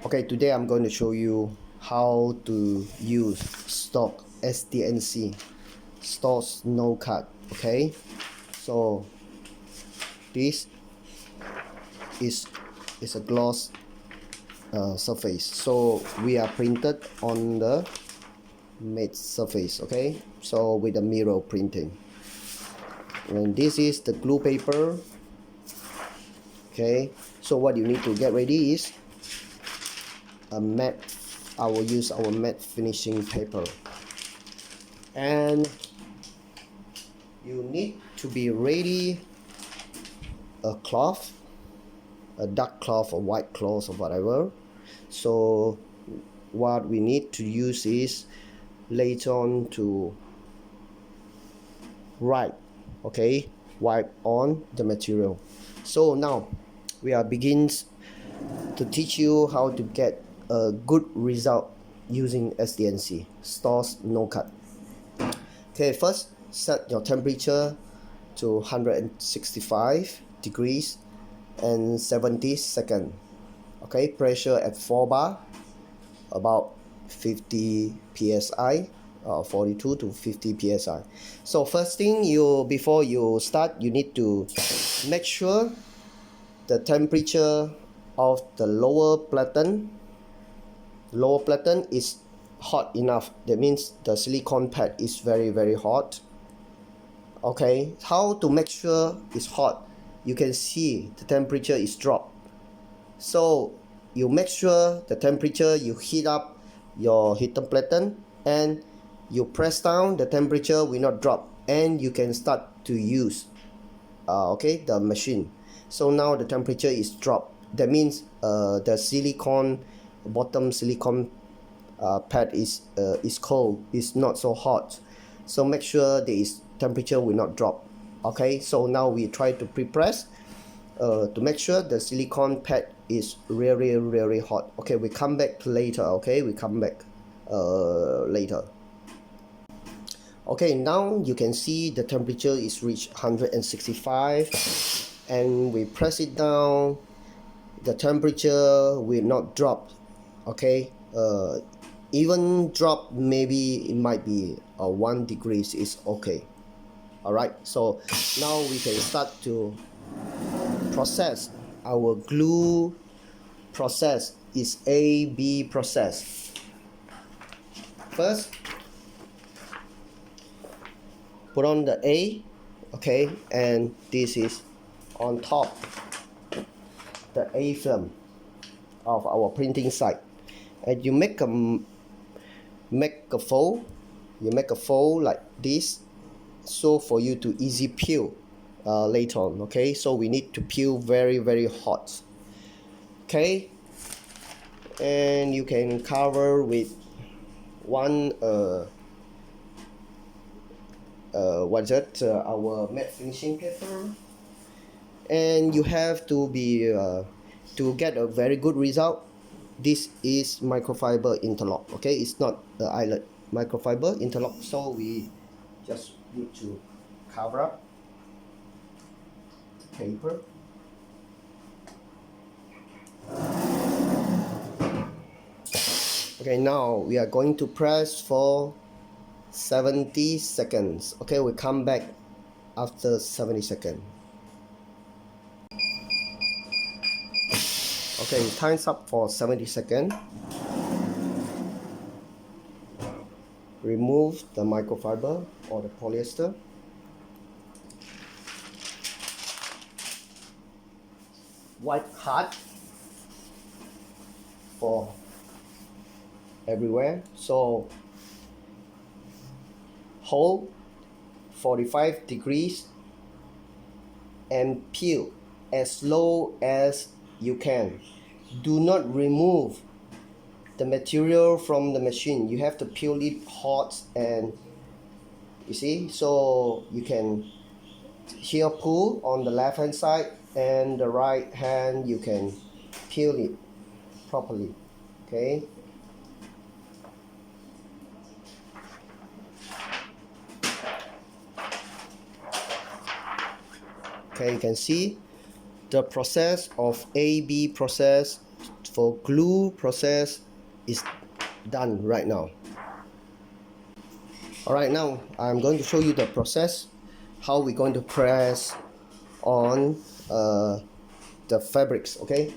Okay, today I'm going to show you how to use stock SDNC, STOLZ no cut. Okay, so this is a gloss surface, so we are printed on the matte surface. Okay, so with the mirror printing, and this is the glue paper. Okay, so what you need to get ready is a matte. I will use our matte finishing paper, and you need to be ready a cloth, a dark cloth or white cloth or whatever. So what we need to use is later on to wipe on the material. So now we are begins to teach you how to get a good result using SDNC, STOLZ no cut. Okay, first set your temperature to 165 degrees and 70 seconds. Okay, pressure at 4 bar, about 50 psi, 42 to 50 psi. So first thing, before you start, you need to make sure the temperature of the lower platen is hot enough. That means the silicone pad is very hot. Okay, how to make sure it's hot? You can see the temperature is dropped. So you make sure the temperature, you heat up your heater platen and you press down, the temperature will not drop, and you can start to use the machine. So now the temperature is dropped. That means the silicone bottom silicone pad is cold, it's not so hot. So make sure the temperature will not drop. Okay, so now we try to pre-press to make sure the silicone pad is really hot. Okay, we come back later. Okay, we come back later. Okay, now you can see the temperature is reached 165, and we press it down, the temperature will not drop. Okay, even drop, maybe it might be 1 degrees is okay. Alright, so now we can start to process. Our glue process is A-B process. First, put on the A, okay, and this is on top the A film of our printing site, and you make a fold. You make a fold like this, so for you to easy peel later on. Okay, so we need to peel very hot. Okay, and you can cover with one our matte finishing paper, and you have to be to get a very good result. This is microfiber interlock. Okay, it's not the eyelet, microfiber interlock. So we just need to cover up the paper. Okay, now we are going to press for 70 seconds. Okay, we come back after 70 seconds. Okay, time's up for 70 seconds. Remove the microfiber or the polyester. Wipe hard for everywhere. So hold 45 degrees and peel as low as you can. Do not remove the material from the machine. You have to peel it hot, and you see, so you can here pull on the left hand side, and the right hand you can peel it properly. Okay, you can see the process of A-B process for glue process is done right now. Alright, now I'm going to show you the process, how we're going to press on the fabrics, okay?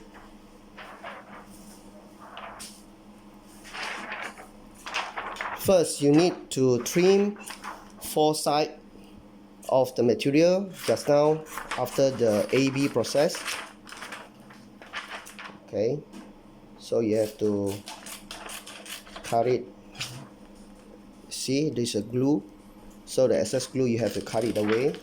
First, you need to trim 4 sides of the material just now after the AB process. Okay, so you have to cut it. See, there's a glue, so the excess glue you have to cut it away.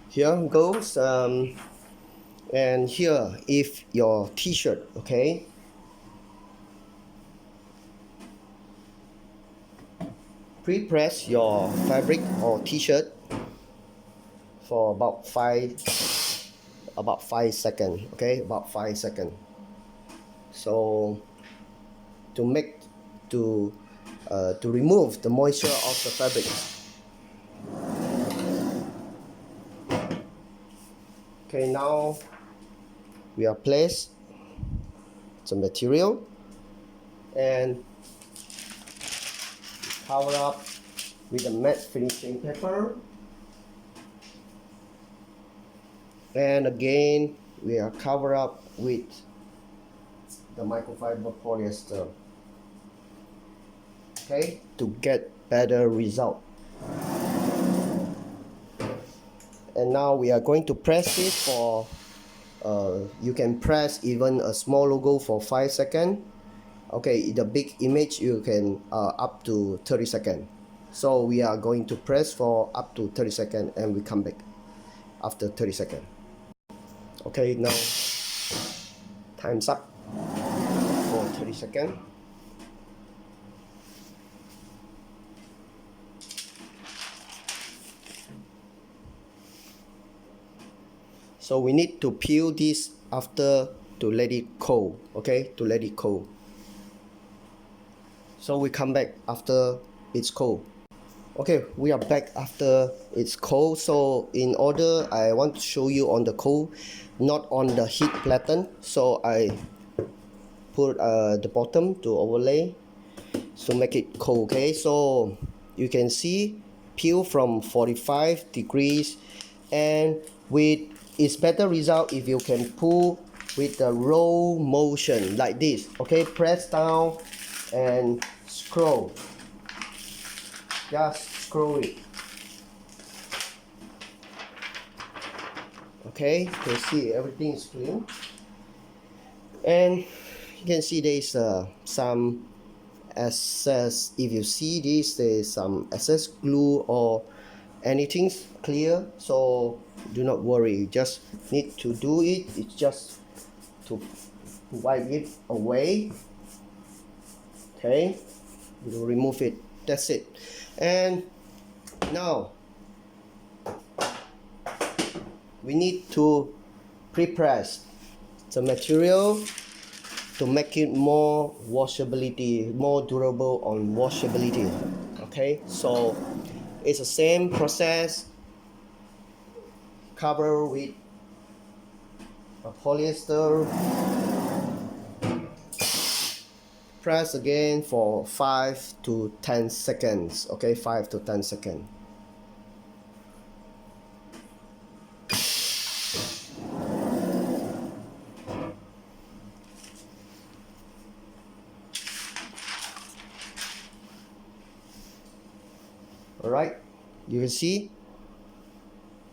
Here goes, and here if your t-shirt, okay, pre-press your fabric or t-shirt for about 5 seconds, okay, about 5 seconds. So to remove the moisture of the fabric. Okay, now we are placed some material and cover up with a matte finishing paper, and again we are cover up with the microfiber polyester, okay, to get better result. And now we are going to press it for you can press even a small logo for 5 seconds. Okay, the big image you can up to 30 seconds. So we are going to press for up to 30 seconds and we come back after 30 seconds. Okay, now time's up for 30 seconds. So we need to peel this after to let it cool, okay, to let it cool. So we come back after it's cold. Okay, we are back after it's cold. So in order, I want to show you on the cold, not on the heat platen. So I put the bottom to overlay to make it cold, okay? So you can see peel from 45 degrees, and with it's better result if you can pull with the roll motion like this, okay? Press down and scroll, just scroll it, okay? You can see everything is clean, and you can see there is some excess. If you see this, there is some excess glue or anything clear, so do not worry, you just need to do it. It's just to wipe it away, okay? You remove it, that's it. And now we need to pre-press the material to make it more washability, more durable on washability, okay? So it's the same process, cover with a polyester, press again for 5 to 10 seconds, okay? 5 to 10 seconds. Alright, you can see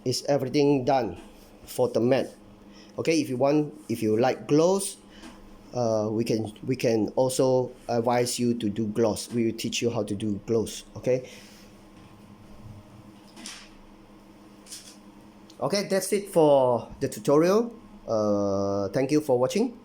is everything done for the mat. Okay, if you like gloss, we can also advise you to do gloss. We will teach you how to do gloss, okay? Okay, that's it for the tutorial. Thank you for watching.